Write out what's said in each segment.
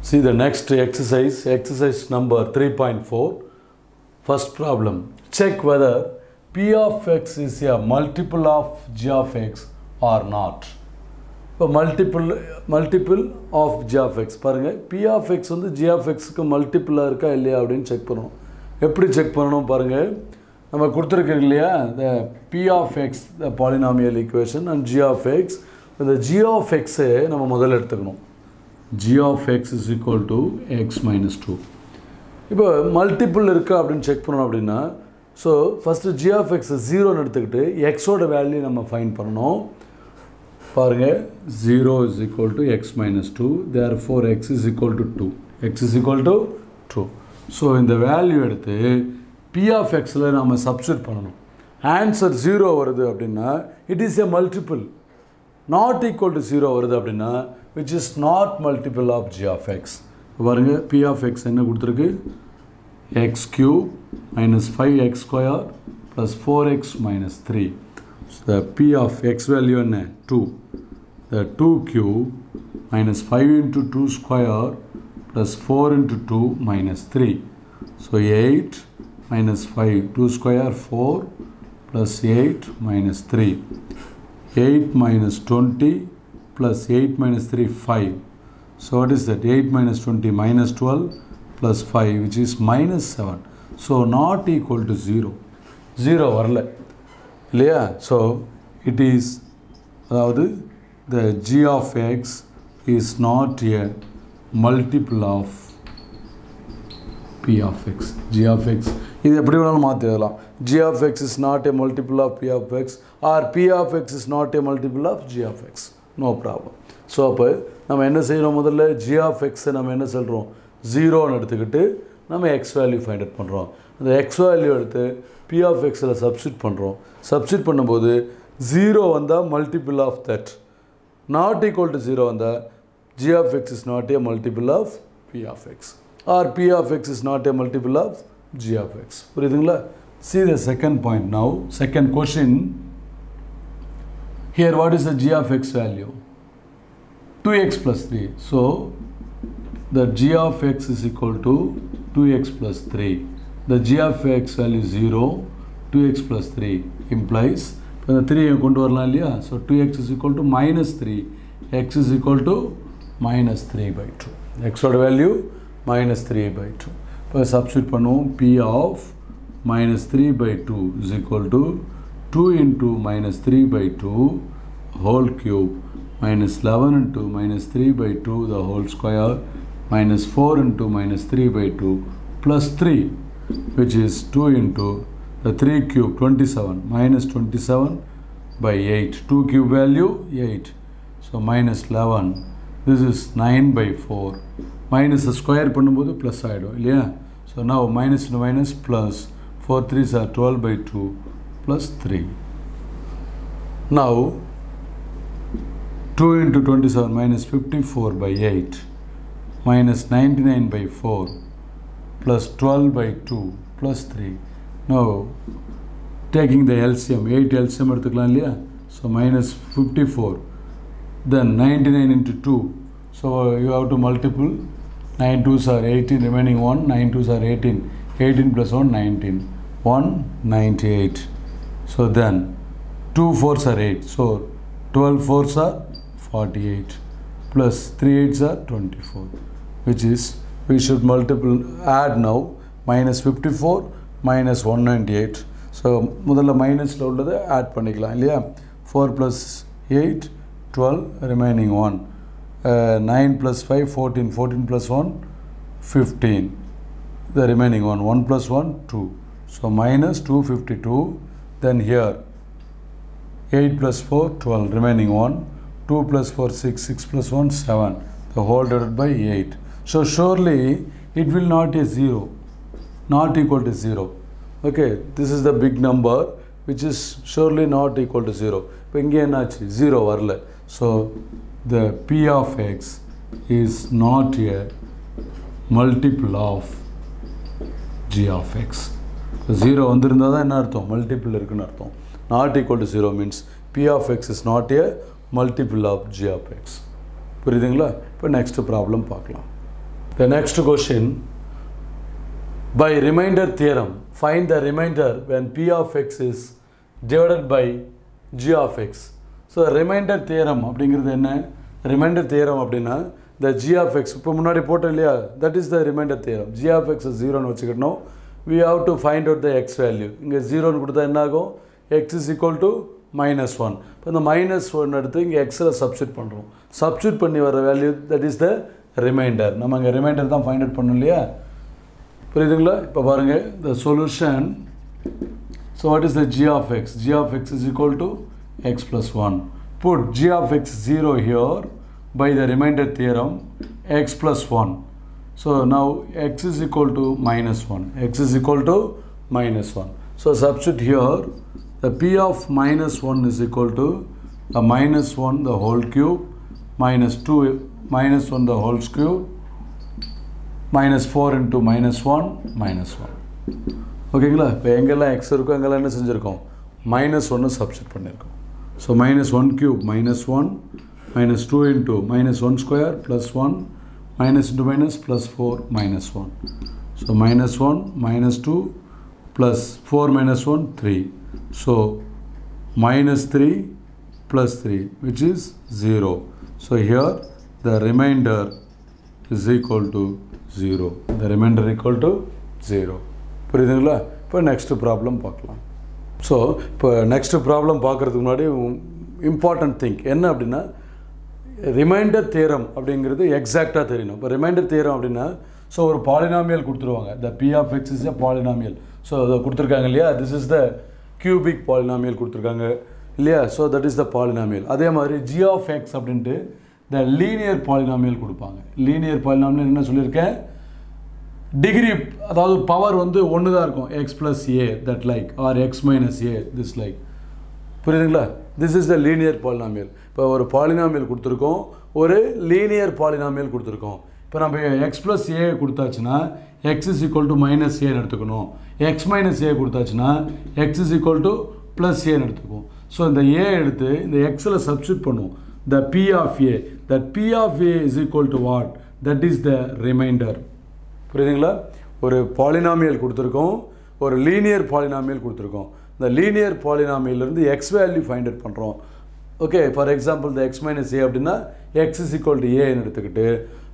See the next exercise number 3.4. First problem. Check whether P of x is a multiple of g of x or not. இப்போ multiple of g of x பாருங்க, P of x வந்து g of x க்கு மல்டிபிளாக இருக்கா இல்லையா அப்படின்னு check பண்ணணும். எப்படி check பண்ணணும் பாருங்க, நம்ம கொடுத்துருக்கு இல்லையா, the P of x the polynomial equation and g of x. இந்த g of x நம்ம முதல்ல எடுத்துக்கணும். g of x is equal to x minus 2. இப்போ மல்டிபிள் இருக்கா அப்படின்னு செக் பண்ணணும் அப்படின்னா, so first g of x 0ன்னு எடுத்துக்கிட்டு எக்ஸோட வேல்யூ நம்ம ஃபைண்ட் பண்ணணும். பாருங்கள், 0 is equal to x minus 2, therefore x is equal to 2. x is equal to 2. So இந்த வேல்யூ எடுத்து p of xல நம்ம சப்ஸ்டிட் பண்ணணும். ஆன்சர் 0 வருது அப்படின்னா it is a multiple. not equal to 0 வருது அப்படின்னா which is not multiple of g of x. பாருங்க, p of x என்ன கொடுத்துருக்கு, x cube minus 5x square plus 4x minus 3. So the p of x value என்ன 2. The 2 cube minus 5 into 2 square plus 4 into 2 minus 3. So 8 minus 5, 2 square 4 plus 8 minus 3. 8 minus 20 plus 8 minus 3, 5. So what is that? 8 minus 20 minus 12 plus 5, which is minus 7. So not equal to 0. 0 வரல இல்லையா? So it is, அதாவது the g of x is not a multiple of p of x. g of x இது எப்படி வேணாலும் மாற்றி எழுதலாம். g of x is not a multiple of p of x or p of x is not a multiple of g of x. No problem. So அப்போ நம்ம என்ன செய்கிறோம், முதல்ல g of x நம்ம என்ன சொல்கிறோம், 0ன்னு எடுத்துக்கிட்டு நம்ம x வேல்யூ ஃபைண்ட் அவுட் பண்ணுறோம். அந்த x வேல்யூ எடுத்து p of xல சப்ஸ்டிட் பண்ணுறோம். சப்ஸ்டிட் பண்ணும்போது 0 வந்தால் multiple of that, not equal to 0 வந்தால் g of x is not a multiple of p of x or p of x is not a multiple of g of x. புரியுதுங்களா? See the second point now. Second question. Here what is the g of x value? 2x plus 3. So the g of x is equal to 2x plus 3. The g of x value is 0. 2x plus 3 implies, the 3 கொண்டு வரலாம் இல்லையா? So 2x is equal to minus 3. x is equal to minus 3 by 2. x oda value minus 3 by 2. இப்போ substitute பண்ணுவோம். p of minus 3 by 2 is equal to 2 into minus 3 by 2 whole cube minus 11 into minus 3 by 2 the whole square minus 4 into minus 3 by 2 plus 3, which is 2 into the 3 cube 27 minus 27 by 8. 2 cube value 8. So minus 11. This is 9 by 4. Minus the square பண்ணும்போது plus ஆயிடும் இல்லையா? So now minus into minus plus 4 3s are 12 by 2 plus 3. Now 2 into 27 minus 54 by 8 minus 99 by 4 plus 12 by 2 plus 3. Now taking the LCM, 8 LCM எடுத்துக்கலாம் இல்லையா? So minus 54, then 99 into 2. So you have to multiple. 9 2s are 18, remaining 1. 9 2s are 18. 18 plus 1, 19. 198. So then 2 4s are 8. So 12 4s are 48. Plus 3 8s are 24. Which is, we should multiple, add now. Minus 54 minus 198. So முதல்ல மைனஸில் உள்ளதை add பண்ணிக்கலாம் இல்லையா? 4 plus 8, 12, remaining 1. 9 plus 5, 14. 14 plus 1, 15. The remaining 1. 1 plus 1, 2. So minus 252. Then here 8 plus 4, 12. Remaining 1. 2 plus 4, 6. 6 plus 1, 7. The whole divided by 8. So surely it will not be 0. Not equal to 0. Okay, this is the big number which is surely not equal to 0. இப்போ இங்கே என்னாச்சு, 0 வரல. So the p of x is not a multiple of g of x. 0 வந்திருந்தா தான் என்ன அர்த்தம், multiple இருக்குன்னு அர்த்தம். Not equal to 0 means p of x is not a multiple of g of x. புரியுதுங்களா? இப்போ நெக்ஸ்ட் ப்ராப்ளம் பார்க்கலாம். The next question, by remainder theorem, find the remainder when p of x is divided by g of x. So remainder theorem அப்படிங்கிறது என்ன? Remainder theorem அப்படின்னா the g of x இப்போ முன்னாடி போட்டோம் இல்லையா, that is the remainder theorem. g of x is 0 னு வச்சுக்கிட்டோம். We have to find out the x value. இங்கே 0 னு கொடுத்தா என்ன ஆகும்? x is equal to -1. இப்போ இந்த -1 எடுத்து இங்கே xல சப்ஸ்டிட் பண்ணுறோம். சப்ஸ்டிட் பண்ணி வர value that is the remainder. நம்ம இங்கே ரிமைண்டர் தான் ஃபைண்ட் அவுட் பண்ணோம் இல்லையா, புரியுதுங்களா? இப்போ பாருங்கள் the solution. So what is the g of x? g of x is equal to x plus 1. Put g of x 0 here by the remainder theorem, x plus 1. So now x is equal to -1. x is equal to -1. So substitute here, the p of -1 is equal to the -1 the whole cube -2 -1 the whole cube -4 into -1 -1. ஓகேங்களா? இப்போ எங்கெல்லாம் x இருக்கோ எங்கெல்லாம் என்ன செஞ்சுருக்கோம்? -1 substitute பண்ணியிருக்கோம். So -1 cube -1 -2 into -1 square plus 1 minus into minus plus 4 -1. So -1 -2 plus 4 -1 3. So -3 plus 3 which is 0. So here the remainder is equal to 0. The remainder equal to 0. புரியுதுங்களா? இப்போ next problem பார்க்கலாம். ஸோ இப்போ next problem பார்க்குறதுக்கு முன்னாடி important thing என்ன அப்படின்னா, reminder theorem அப்படிங்கிறது எக்ஸாக்டாக தெரியணும். இப்போ ரிமைண்டர் தியரம் அப்படின்னா, ஸோ ஒரு பாலினாமியல் கொடுத்துருவாங்க. The P of X is a polynomial. So அதை கொடுத்துருக்காங்க இல்லையா, this is the cubic polynomial கொடுத்துருக்காங்க இல்லையா. So that is the polynomial. அதே மாதிரி ஜி ஆஃப் எக்ஸ் அப்படின்ட்டு த லீனியர் பாலினாமியல் கொடுப்பாங்க. லீனியர் பாலினாமியல் என்ன சொல்லியிருக்கேன், டிகிரி அதாவது பவர் வந்து ஒன்று தான் இருக்கும், X plus A that like or X minus A this like. புரியுதுங்களா? This is the linear polynomial. இப்போ ஒரு பாலினாமியல் கொடுத்துருக்கோம், ஒரு லீனியர் பாலினாமியல் கொடுத்துருக்கோம். இப்போ நம்ம எக்ஸ் ப்ளஸ் ஏ கொடுத்தாச்சுன்னா X is equal to minus ஏன்னு எடுத்துக்கணும். எக்ஸ் மைனஸ் ஏ கொடுத்தாச்சுன்னா X is equal to plus ஏன்னு எடுத்துக்குவோம். ஸோ இந்த ஏ எடுத்து இந்த எக்ஸில் சப்ஸ்டிட் பண்ணுவோம். The P of A, that P of A is equal to what, that is the remainder. புரியுதுங்களா? ஒரு பாலினாமியல் கொடுத்துருக்கோம், ஒரு லீனியர் பாலினாமியல் கொடுத்துருக்கோம். இந்த லீனியர் பாலினாமியலிருந்து எக்ஸ் வேல்யூ ஃபைண்ட் அவுட் பண்ணுறோம். ஓகே, ஃபார் எக்ஸாம்பிள் இந்த எக்ஸ் மைனஸ் ஏ அப்படின்னா எக்ஸ் இஸ் ஈக்குவல் டு ஏன்னு எடுத்துக்கிட்டு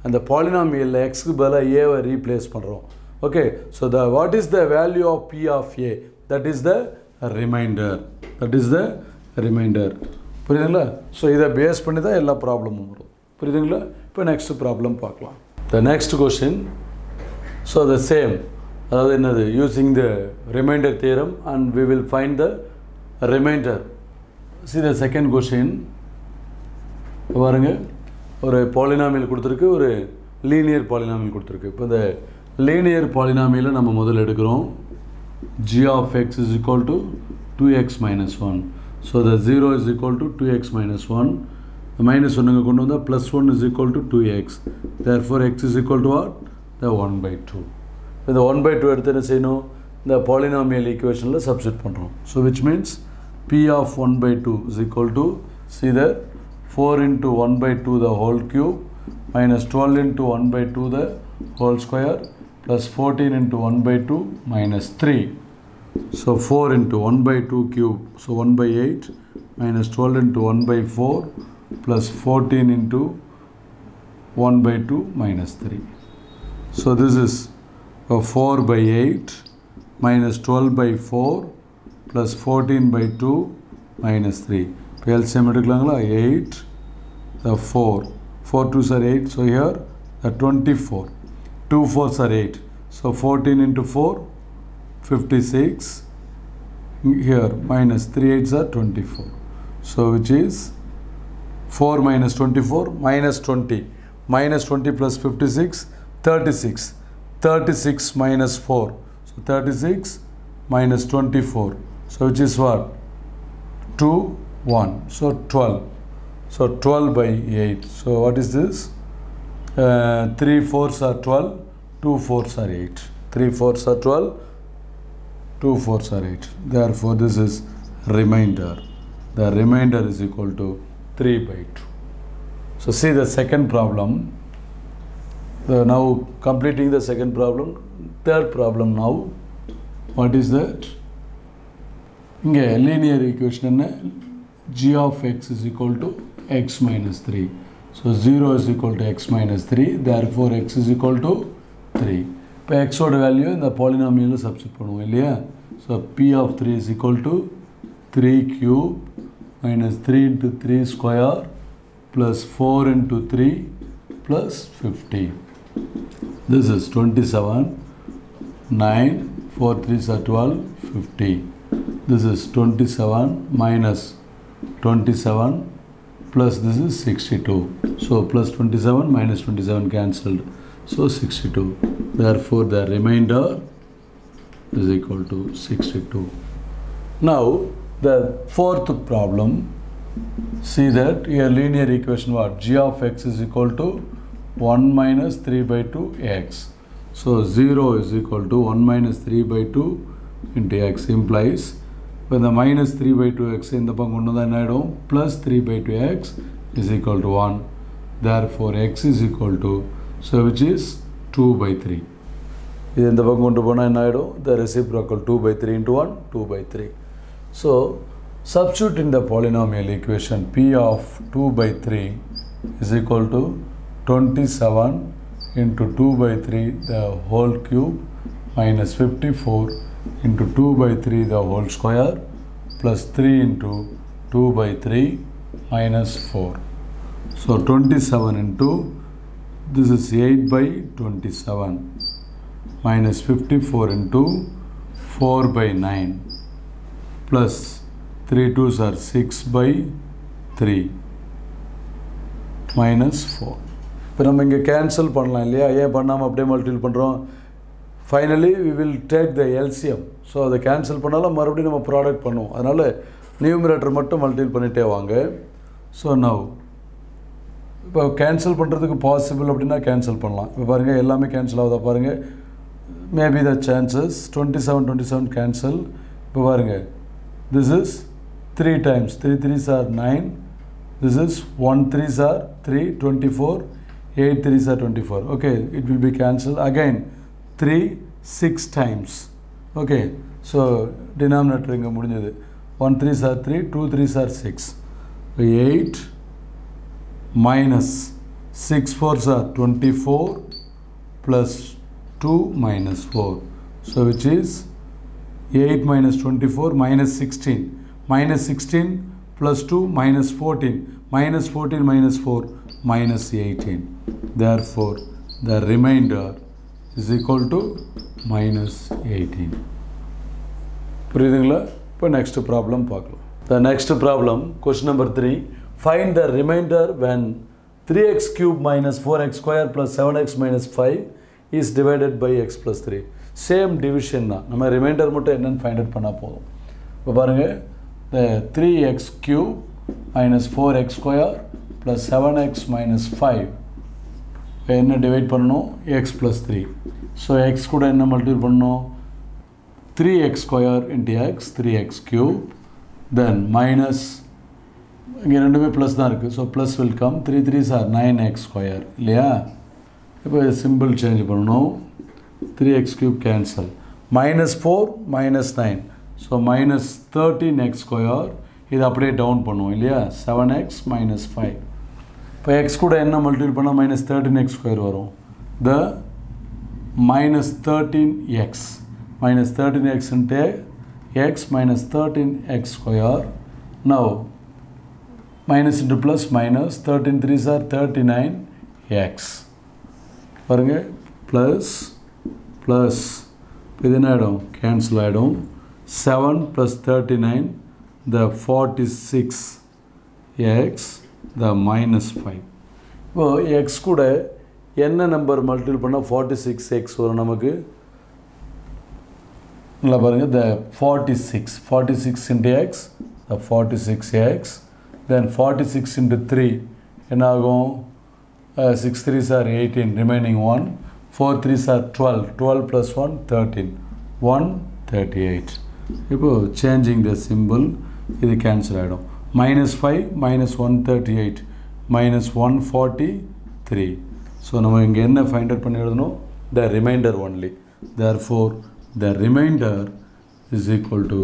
அந்த பாலினாமியலில் எக்ஸுக்கு பதிலாக ஏவை ரீப்ளேஸ் பண்ணுறோம். Okay, so the what is the value of P of A, that is the remainder. That is the remainder. புரியுதுங்களா? ஸோ இதை பேஸ் பண்ணி தான் எல்லா ப்ராப்ளமும் வரும். புரியுதுங்களா? இப்போ நெக்ஸ்ட் ப்ராப்ளம் பார்க்கலாம். The next question, so the same, அதாவது என்னது, using the remainder theorem and we will find the remainder. See the second question. பாருங்க, ஒரு பாலினாமியல் கொடுத்துருக்கு, ஒரு லீனியர் பாலினாமியல் கொடுத்துருக்கு. இப்போ இந்த லீனியர் பாலினாமியலை நம்ம முதல்ல எடுக்கிறோம். g of x is equal to 2x minus 1. So the 0 is equal to 2x minus 1. The minus 1 கொண்டு வந்தால் plus 1 is equal to 2x. Therefore x is equal to what? The 1 by 2. இந்த 1 by 2 எடுத்து என்ன செய்யணும், இந்த polynomial ஈக்குவேஷனில் substitute பண்ணுறோம். So which means p of 1 by 2 is equal to, see that 4 into 1 by 2 the whole cube minus 12 into 1 by 2 the whole square plus 14 into 1 by 2 minus 3. So 4 into 1 by 2 cube, so 1 by 8 minus 12 into 1 by 4 plus 14 into 1 by 2 minus 3. So this is 4 by 8 minus 12 by 4 plus 14 by 2 minus 3. LCM எடுக்கலாங்களா? 8, the 4 2s are 8, so here the 24, 2 4s are 8, so 14 into 4 56, here minus 3 8s are 24, so which is 4 minus 24 minus 20, minus 20 plus 56 36, 36 minus 4, so 36 minus 24, so which is what, 2 1, so 12, so 12 by 8, so what is this, 3 4s are 12, 2 4s are 8, 3 4s are 12, 2 4s are 8, therefore this is remainder. The remainder is equal to 3 by 2. So see the second problem. Now completing the second problem. Third problem now. What is that? Inge linear equation g of x is equal to x minus 3. So 0 is equal to x minus 3. Therefore x is equal to 3. Now x value in the polynomial substitute. So p of 3 is equal to 3 cube minus 3 into 3 square plus 4 into 3 plus 50. This is 27, 9, 4 3s are 12, 50. This is 27 minus 27 plus this is 62. So plus 27 minus 27 cancelled. So 62. Therefore the remainder is equal to 62. Now the fourth problem. See that here linear equation what? G of x is equal to 1 minus 3 by 2 x. So 0 is equal to 1 minus 3 by 2 into x implies when the minus 3 by 2x in the plus 3 by 2x is equal to 1. Therefore x is equal to, so which is 2 by 3. In the the reciprocal 2 by 3 into 1, 2 by 3. So substitute in the polynomial equation p of 2 by 3 is equal to 27 into 2 by 3 the whole cube minus 54 into 2 by 3 the whole square plus 3 into 2 by 3 minus 4. So 27 into, this is 8 by 27 minus 54 into 4 by 9 plus 3 2s are 6 by 3 minus 4. இப்போ நம்ம இங்கே cancel பண்ணலாம் இல்லையா? ஏன் பண்ணாமல் அப்படியே multiple பண்ணுறோம்? Finally we will take the LCM. So அதை கேன்சல் பண்ணாலும் மறுபடியும் நம்ம ப்ராடக்ட் பண்ணுவோம். அதனால் நியூமரேட்டர் மட்டும் மல்டிபிள் பண்ணிகிட்டே வாங்க. ஸோ நவ் இப்போ கேன்சல் பண்ணுறதுக்கு பாசிபிள் அப்படின்னா கேன்சல் பண்ணலாம். இப்போ பாருங்கள் எல்லாமே கேன்சல் ஆகுதா பாருங்கள். Maybe the chances 27 cancel. இப்போ பாருங்கள் this is 3 times 3 3s are 9. This is 1 3s are 3 24. 8 3s are 24. Okay, it will be cancelled. Again 3 6 times. Okay, so denominator inga mudinjadu. 1 3s are 3, 2 3s are 6. 8 minus 6 4s are 24 plus 2 minus 4. So which is 8 minus 24 minus 16. Minus 16 plus 2 minus 14. Minus 14 minus 4 minus 18. Therefore, the remainder is equal to minus 18. புரியுதுங்களா? இப்போ next problem பார்க்கலாம். The next problem, question number 3. Find the remainder when 3x cube minus 4x square plus 7x minus 5 is divided by x plus 3. Same division தான். நம்ம remainder மட்டும் என்னன்னு find out பண்ணா போதும். இப்போ பாருங்க, the 3x cube minus 4x square plus 7x minus 5 என்ன divide பண்ணணும்? x plus 3. So x கூட என்ன மல்டிபிள் பண்ணணும்? 3x square into x, 3x cube, then minus, இங்கே ரெண்டுமே ப்ளஸ் தான் இருக்குது. So plus will come. 3 3s are 9x square இல்லையா? இப்போ சிம்பிள் சேஞ்ச் பண்ணணும். 3x cube cancel. Minus 4 minus 9. So minus 13x square. இது அப்படியே டவுன் பண்ணுவோம் இல்லையா? 7x minus 5. இப்போ x கூட என்ன மல்டிபிள் பண்ணால் minus 13x square வரும். The minus 13x. Minus 13x into x minus 13x square. Now minus into plus minus 13 3s are 39x. பாருங்க plus plus இது என்ன ஆகிடும்? கேன்சல் ஆகிடும். 7 plus 39 the 46x the minus 5. இப்போ x கூட என்ன நம்பர் மல்டிபிள் பண்ணால் 46x வரும் நமக்கு? நல்லா பாருங்க, the 46 into x, the 46x, then 46 into 3 என்ன ஆகும்? 6 3s are 18, remaining 1, 4 3s are 12, 12 plus 1 13, 138. இப்போ changing the symbol, இது cancel ஆகிடும். minus 5 minus 138 minus 143. So நம்ம இங்க என்ன find out பண்ணி எழுதணும்? The remainder only. Therefore, the remainder is equal to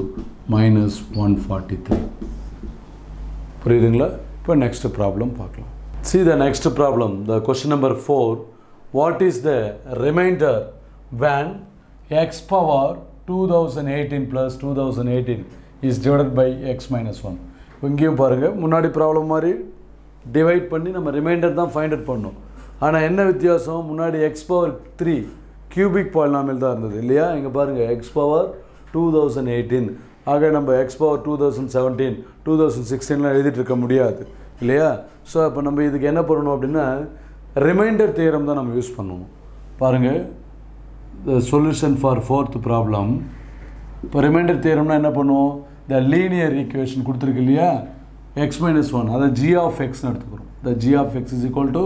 minus 143. புரியுதுங்களா? இப்போ next problem பார்க்கலாம். See the next problem, the question number 4. What is the remainder when x power 2018 plus 2018 is divided by x minus 1? இங்கேயும் பாருங்க, முன்னாடி problem மாதிரி divide பண்ணி நம்ம reminder தான் ஃபைண்ட் அவுட் பண்ணோம். ஆனால் என்ன வித்தியாசம், முன்னாடி x பவர் 3 கியூபிக் பாலினாமியல் தான் இருந்தது இல்லையா. இங்கே பாருங்கள் x பவர் 2018, ஆக நம்ம x பவர் 2017 2016 எழுதிட்டு இருக்க முடியாது இல்லையா. ஸோ அப்போ நம்ம இதுக்கு என்ன பண்ணணும் அப்படின்னா ரிமைண்டர் தியரம் தான் நம்ம யூஸ் பண்ணணும். பாருங்கள், the solution for fourth problem. இப்போ ரிமைண்டர் தியரம்னா என்ன பண்ணுவோம், the linear equation கொடுத்துருக்கு இல்லையா, x minus 1, அதை g of x எடுத்துக்கிறோம். the g of x is equal to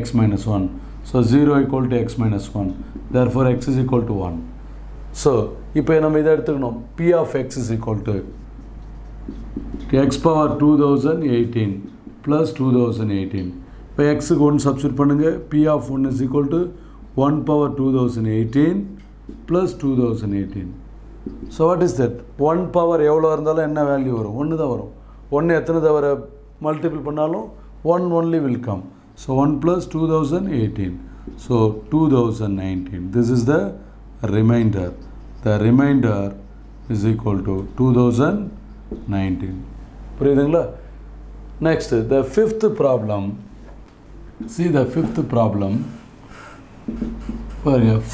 x minus 1. so 0 equal to x minus 1. therefore x is equal to 1. so இப்போ நம்ம இதை எடுத்துக்கணும், p of x is equal to x power 2018 plus 2018. இப்போ xக்கு 1 substitute பண்ணுங்க, p of 1 is equal to 1 power 2018 plus 2018. so what is that? 1 power எவ்வளோ இருந்தாலும் என்ன value வரும், 1 தான் வரும். 1 எத்தனை தவிர மல்டிபிள் பண்ணாலும் 1 only will come. so 1 plus 2018, so 2019. this is the remainder. the remainder is equal to 2019. புரியுதுங்களா? next, the fifth problem. see the fifth problem.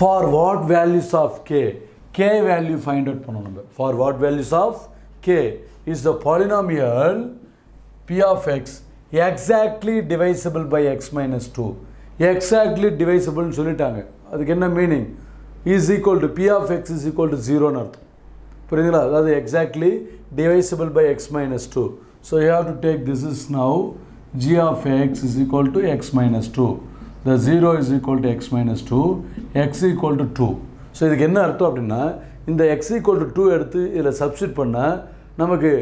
for what values of k value find out பண்ணணும். for what values of k is the polynomial p of x exactly divisible by x minus 2. exactly divisible னு சொல்லிட்டாங்க. அதுக்கு என்ன meaning, is equal to p of x is equal to 0 னு அர்த்தம். புரியுதுங்களா? அதாவது exactly divisible by x minus 2. so you have to take this is now g of x is equal to x minus 2. the 0 is equal to x minus 2, x equal to 2. so இதுக்கு என்ன அர்த்தம் அப்படின்னா, இந்த x equal to 2 எடுத்து இதில் substitute பண்ணால் நமக்கு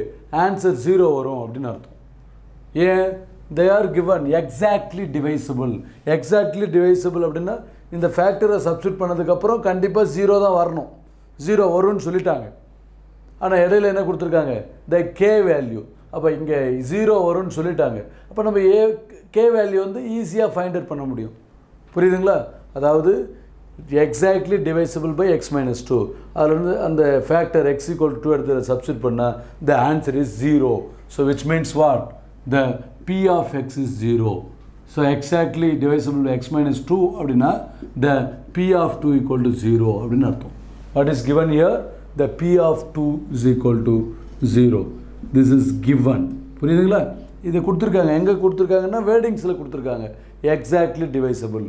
answer 0 வரும் அப்படின்னு அர்த்தம். ஏன், they are given exactly divisible. exactly divisible அப்படின்னா இந்த ஃபேக்டரை சப்ஸ்டிட் பண்ணதுக்கப்புறம் கண்டிப்பாக 0 தான் வரணும், 0 வரும்னு சொல்லிட்டாங்க. ஆனால் இடையில என்ன கொடுத்துருக்காங்க, the k வேல்யூ. அப்போ இங்கே 0 வரும்னு சொல்லிட்டாங்க. அப்போ நம்ம k வேல்யூ வந்து ஈஸியாக ஃபைண்ட் அவுட் பண்ண முடியும். புரியுதுங்களா? அதாவது exactly divisible by x minus 2, அதில் வந்து அந்த ஃபேக்டர் x equal to 2 எடுத்து சப்ஸ்டிட் பண்ணால் the answer is 0. so which means what, the p of x is 0. so exactly divisible by x minus 2 அப்படின்னா the p of 2 equal to 0 அப்படின்னு அர்த்தம். what is given here, the p of 2 is equal to 0. this is given. புரியுதுங்களா? இதை கொடுத்துருக்காங்க, எங்கே கொடுத்துருக்காங்கன்னா வேர்டிங்ஸில் கொடுத்துருக்காங்க, exactly divisible.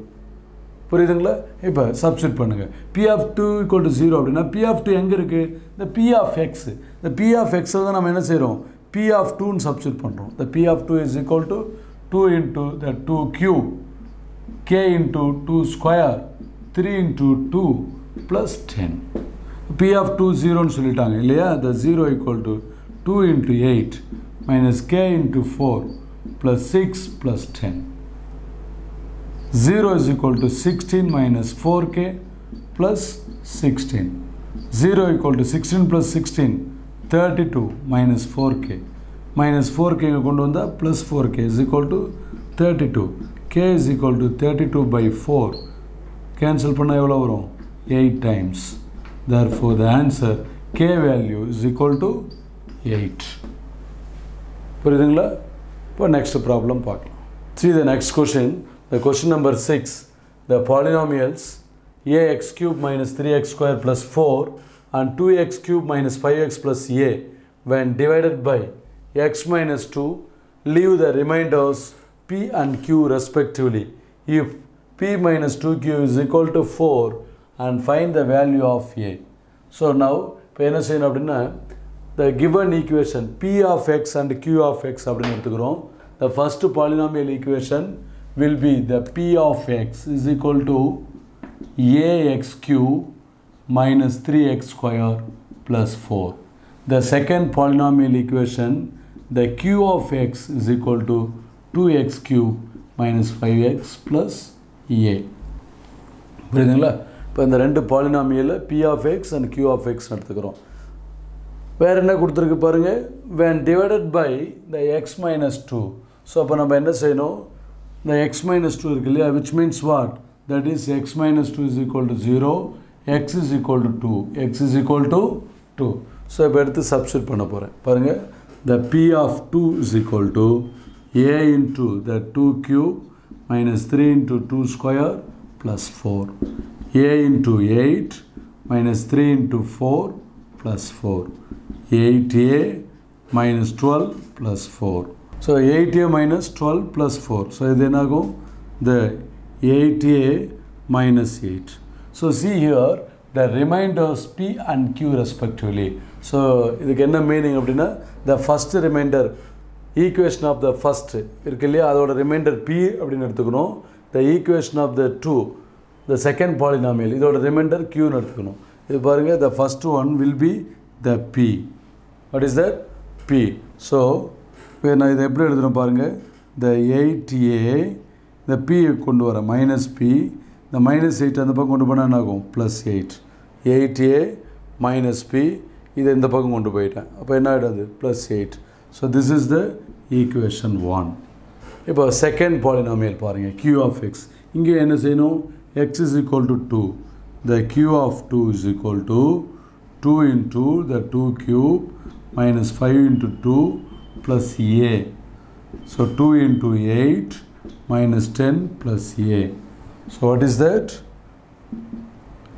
புரியுதுங்களா? இப்போ சப்ஸ்டிட் பண்ணுங்க, p of 2 equal to 0 அப்படின்னா p of 2 எங்கே இருக்குது, இந்த p of x. இந்த p of x தான் நம்ம என்ன செய்கிறோம், p of 2ன்னு சப்ஸ்டிட் பண்ணுறோம். the p of 2 is equal to 2 into the 2 cube, k into 2 square, 3 into 2 plus 10. p of 2 0ன்னு சொல்லிட்டாங்க இல்லையா. the 0 equal to 2 into 8 minus k into 4 plus 6 plus 10. 0 is equal to 16 minus 4k plus 16. 0 equal to 16 plus 16, 32 minus 4k. minus 4k கொண்டு வந்தா plus 4k is equal to 32. k is equal to 32 by 4. cancel பண்ணா எவ்வளோ வரும், 8 times. therefore the answer k value is equal to 8. புரியுதுங்களா? இப்போ next problem பார்க்கலாம். see the next question. the question number 6. the polynomials ax cube minus 3x square plus 4 and 2x cube minus 5x plus a when divided by x minus 2 leave the remainders p and q respectively if p minus 2q is equal to 4 and find the value of a. so now இப்போ என்ன செய்யணும் அப்படின்னா, the given equation p of x and q of x அப்படின்னு எடுத்துக்கிறோம். the first polynomial equation will be the p of x is equal to ax cube minus 3x square plus 4. The second polynomial equation, the q of x is equal to 2x cube minus 5x plus A. புரியுதுங்களா? இப்போ இந்த ரெண்டு பாலினாமியல்ல P of x and Q of x எடுத்துக்கிறோம். வேற என்ன கொடுத்துருக்கு பாருங்க, when divided by the x minus 2. So அப்போ நம்ம என்ன செய்யணும், இந்த x minus 2 இருக்கு இல்லையா, which means what, that is x minus 2 is equal to 0, x is equal to 2, x is equal to 2. So இப்போ எடுத்து சப்ஸ்டிட் பண்ண போகிறேன் பாருங்க, the P of 2 is equal to a into the 2 cube minus 3 into 2 square plus 4, a into 8 minus 3 into 4 plus 4, 8a minus 12 plus 4. So 8a minus 12 plus 4. So then I go the 8a minus 8. So see here the remainders P and Q respectively. So இதுக்கு என்ன meaning அப்படின்னா, the first remainder equation of the first இருக்கு இல்லையா, அதோட reminder P அப்படின்னு எடுத்துக்கணும். the equation of the 2, the second polynomial, இதோட reminder Q ன்னு எடுத்துக்கணும். இது பாருங்க, the first one will be the P. What is that? P. So இப்போ நான் இதை எப்படி எழுதுறேன் பாருங்க, the 8a, the P கொண்டு வர minus P, the minus 8 அந்த பக்கம் கொண்டு போனால் என்ன ஆகும், plus 8, 8a minus P, இதை இந்த பக்கம் கொண்டு போயிட்டேன், அப்போ என்ன ஆகிடுது, plus 8. So this is the equation 1. இப்போ second polynomial பாருங்க, Q of x. இங்கே என்ன செய்யணும், x is equal to 2. The Q of 2 is equal to 2 into the 2 cube minus 5 into 2 plus a. So 2 into 8 minus 10 plus a. So what is that?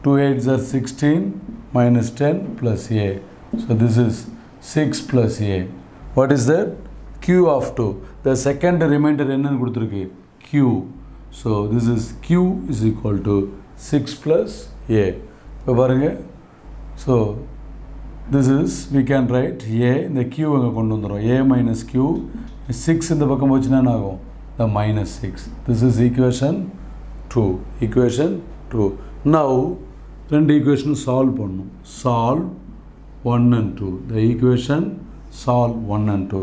2 8s are 16 minus 10 plus a. So this is 6 plus a. What is that? Q of 2. The second remainder என்னன்னு கொடுத்திருக்கு, Q. So this is Q is equal to 6 plus a. இப்போ பாருங்க, so this is, we can write a, இந்த Q அங்கே கொண்டு வந்துடும், a minus Q, 6 இந்த பக்கம் போச்சுன்னா என்ன ஆகும், the minus 6. This is equation 2. Equation 2. Now ரெண்டு equation solve பண்ணணும். Solve 1 and 2. The equation solve 1 and 2.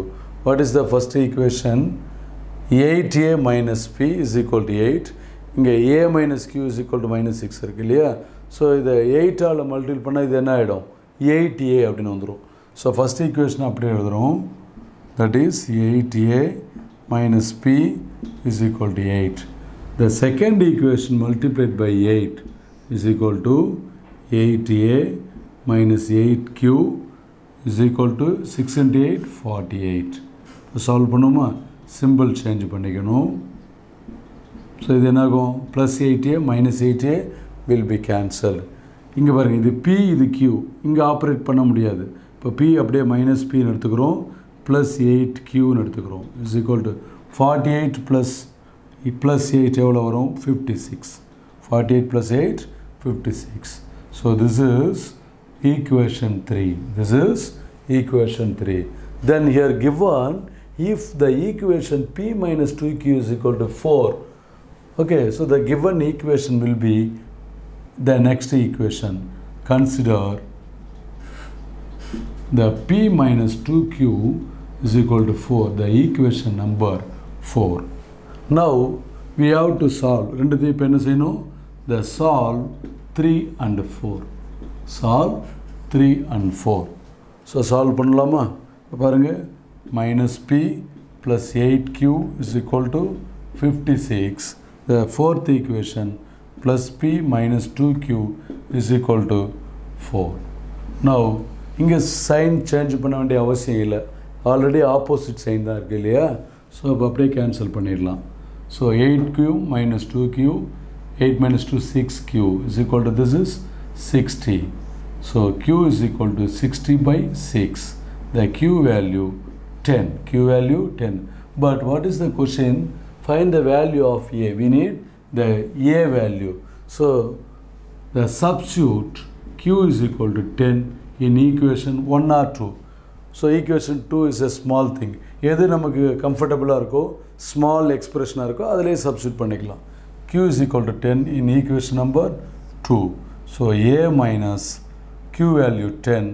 What is the first equation? 8a minus p is equal to 8. இங்கே a minus q is equal to minus 6 இருக்கு இல்லையா, so இதை 8 all multiple பண்ணால் இது என்ன ஆகிடும், 8a அப்படின்னு வந்துடும். ஸோ ஃபஸ்ட் ஈக்குவேஷன் அப்படியே எழுதுகிறோம், that is 8a minus p is equal to 8. The second equation multiplied by 8 is equal to 8a minus 8q is equal to 6 into 8, 48. இப்போ சால்வ் பண்ணுமா, சிம்பிள் சேஞ்ச் பண்ணிக்கணும். ஸோ இது என்னாகும், plus 8a minus 8a will be cancelled. இங்கே பாருங்கள், இது p இது q, இங்கே ஆப்ரேட் பண்ண முடியாது. இப்போ p அப்படியே மைனஸ் pன்னு எடுத்துக்கிறோம், ப்ளஸ் 8qன்னு எடுத்துக்கிறோம், இஸ் ஈக்குவல் டு 48 ப்ளஸ் 8 எவ்வளோ வரும், 56. 48 plus 8, 56. So this is equation 3. This is equation 3. Then here given, if the equation p minus 2q is equal to 4, okay, so the given equation will be the next equation. Consider the p minus 2q is equal to 4, the equation number 4. Now we have to solve, ரெண்டுத்தையும் இப்போ என்ன செய்யணும், the solve 3 and 4. Solve 3 and 4. So solve பண்ணலாமா, பாருங்க, minus p plus 8q is equal to 56. The fourth equation plus p minus 2q is equal to 4. Now இங்கே sign change பண்ண வேண்டிய அவசியம் இல்லை, ஆல்ரெடி ஆப்போசிட் சைன் தான் இருக்கு இல்லையா, ஸோ இப்போ அப்படியே கேன்சல் பண்ணிடலாம். So 8q minus 2q, 8 minus 2 6q is equal to, this is 60. So q is equal to 60 by 6. The q value 10. Q value 10. But what is the question? Find the value of a. We need the a value. So the substitute q is equal to 10 in equation 1 or 2. So equation 2 is a small thing. எது நமக்கு கம்ஃபர்டபுளாக இருக்கோ, small எக்ஸ்பிரஷனாக இருக்கோ, அதிலே substitute பண்ணிக்கலாம். q is equal to 10 in equation number 2. So a minus q value 10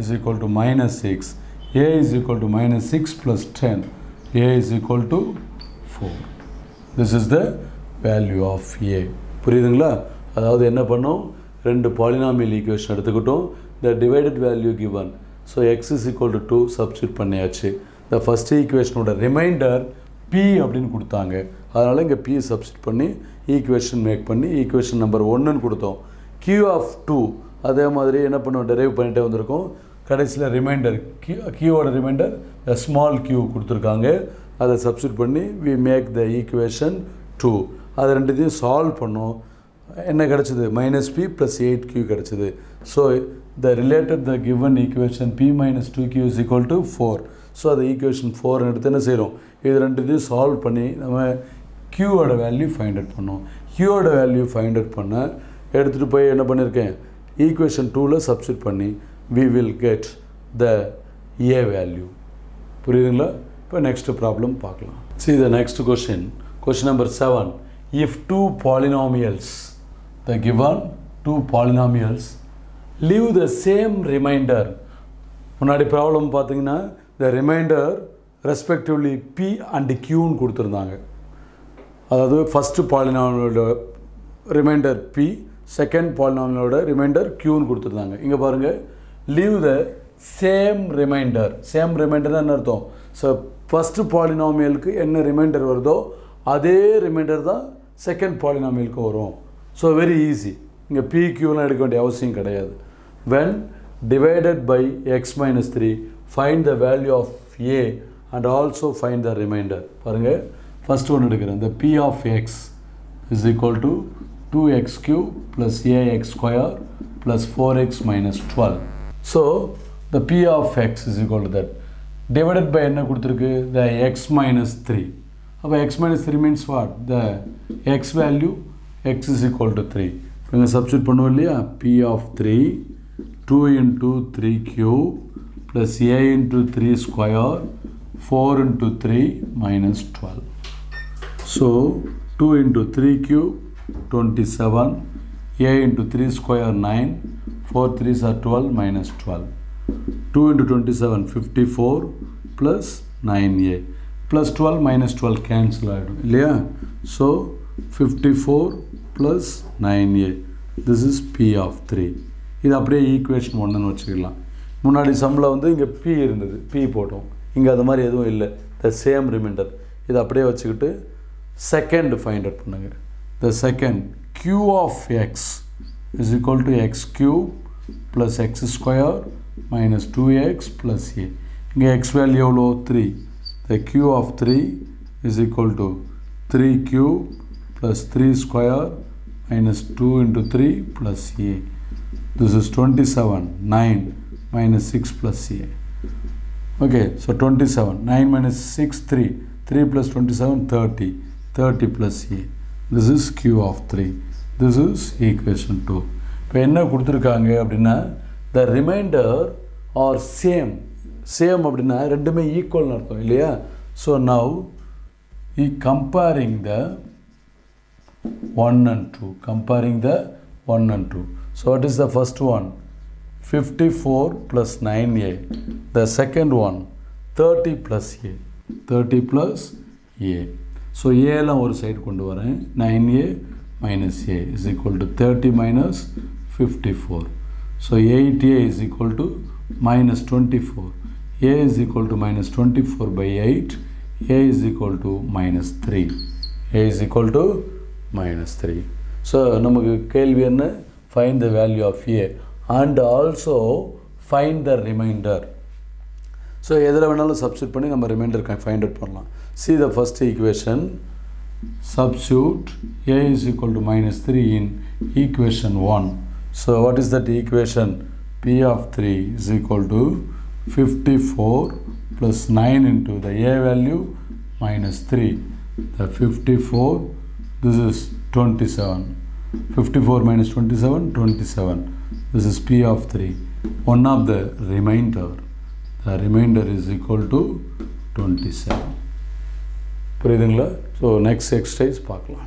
is equal to minus 6. A is equal to minus 6 plus 10. A is equal to 4. This is the value of a. புரியுதுங்களா? அதாவது என்ன பண்ணோம், ரெண்டு polynomial equation எடுத்துக்கிட்டோம். The divided value given. So x is equal to 2 substitute பண்ணியாச்சு. The first equation ஓட remainder p அப்படின்னு கொடுத்தாங்க. அதனால இங்கே p substitute பண்ணி equation make பண்ணி equation number 1 ன்னு கொடுத்தோம். q of 2 அதே மாதிரி என்ன பண்ணுவோம், derive பண்ணிட்டே வந்திருக்கோம். கடைசியில் ரிமைண்டர் q ஓட ரிமைண்டர் ஸ்மால் q கொடுத்துருக்காங்க. அதை சப்ஸ்டியூட் பண்ணி we make the equation 2. அது ரெண்டுத்தையும் சால்வ் பண்ணோம். என்ன கிடச்சிது, -p + 8q கிடச்சிது. So the related the given equation p minus 2q is equal to 4. So அது ஈக்குவேஷன் 4 எடுத்து என்ன செய்கிறோம், இது ரெண்டுத்தையும் சால்வ் பண்ணி நம்ம q-ஓட வேல்யூ ஃபைண்ட் அவுட் பண்ணோம். q-ஓட வேல்யூ ஃபைண்ட் அவுட் பண்ண எடுத்துகிட்டு போய் என்ன பண்ணியிருக்கேன், ஈக்குவேஷன் 2ல் சப்ஸ்டியூட் பண்ணி we will get the a value. புரியுதுங்களா? இப்போ நெக்ஸ்ட் ப்ராப்ளம் பார்க்கலாம். See the next question. Question number 7. If two polynomials, the given two polynomials leave the same remainder. முன்னாடி ப்ராப்ளம் பார்த்தீங்கன்னா the remainder respectively p and q ன்னு கொடுத்துருந்தாங்க. அதாவது first பாலினாமியலோட remainder p, second பாலினாமியலோட ரிமைண்டர் q ன்னு கொடுத்துருந்தாங்க. இங்கே பாருங்கள், leave the same remainder. Same remainder என்ன அர்த்தம், ஸோ ஃபஸ்ட்டு பாலினாமியலுக்கு என்ன ரிமைண்டர் வருதோ அதே ரிமைண்டர் தான் செகண்ட் பாலினாமியலுக்கு வரும். So very easy. இங்கே PQலாம் எடுக்க வேண்டிய அவசியம் கிடையாது. when divided by x minus 3 find the value of a and also find the remainder. பாருங்கள், ஃபஸ்ட் ஒன்று எடுக்கிறேன். the p of x is equal to 2x cube plus ax square plus 4x minus 12. so the p of x is equal to that. divided by என்ன கொடுத்துருக்கு, the x minus 3. அப்போ x minus 3 means what, the x value x is equal to 3. இங்கே substitute பண்ணுவோம் இல்லையா, p of 3 2 into 3 cube plus a into 3 square 4 into 3 minus 12. so 2 into 3 cube 27, a into 3 square 9, 4 3s are 12 minus 12. 2 into 27 54 plus 9a plus 12 minus 12 cancel ஆகிடும் இல்லையா. So 54 plus 9a, this is p of 3. இது அப்படியே equation 1ன்னு வச்சுக்கலாம். முன்னாடி சம்மில் வந்து இங்கே p இருந்தது, p போட்டோம். இங்கே அது மாதிரி எதுவும் இல்லை, த சேம் ரிமைண்டர். இதை அப்படியே வச்சுக்கிட்டு செகண்ட் ஃபைண்ட் அவுட் பண்ணுங்க. The second q of x is equal to x cube plus x square minus 2x plus a. இங்கே x வேல்யூ எவ்வளோ, 3. the q of 3 is equal to 3 cube plus 3 square minus 2 into 3 plus a. this is 27. 9 minus 6 plus a. okay, so 27. 9 minus 6 3. 3 plus 27 30. 30 plus a. this is q of 3. this is equation 2. இப்போ என்ன கொடுத்துருக்காங்க அப்படின்னா, the remainder are same. Same அப்படின்னா ரெண்டுமே ஈக்குவல்னு அர்த்தம் இல்லையா. So now comparing the 1 and 2. comparing the 1 and 2. so what is the first one, 54 plus 9a. the second one 30 plus a. 30 plus a. So ஏலாம் ஒரு side கொண்டு வரேன். 9a minus a is equal to 30 minus 54. so 8a is equal to minus 24. a is equal to minus 24 by 8. a is equal to minus 3. a is equal to minus 3. so நமக்கு கேள்வி என்ன, find the value of a and also find the remainder. so எதில் வேணாலும் substitute பண்ணி நம்ம reminder find out பண்ணலாம். see the first equation. substitute a is equal to minus 3 in equation 1. so what is that equation, p of 3 is equal to 54 plus 9 into the a value minus 3. the 54, this is 27. 54 minus 27, 27. this is p of 3. One of the remainder. the remainder is equal to 27. புரியுதுங்களா? So next exercise பார்க்கலாம்.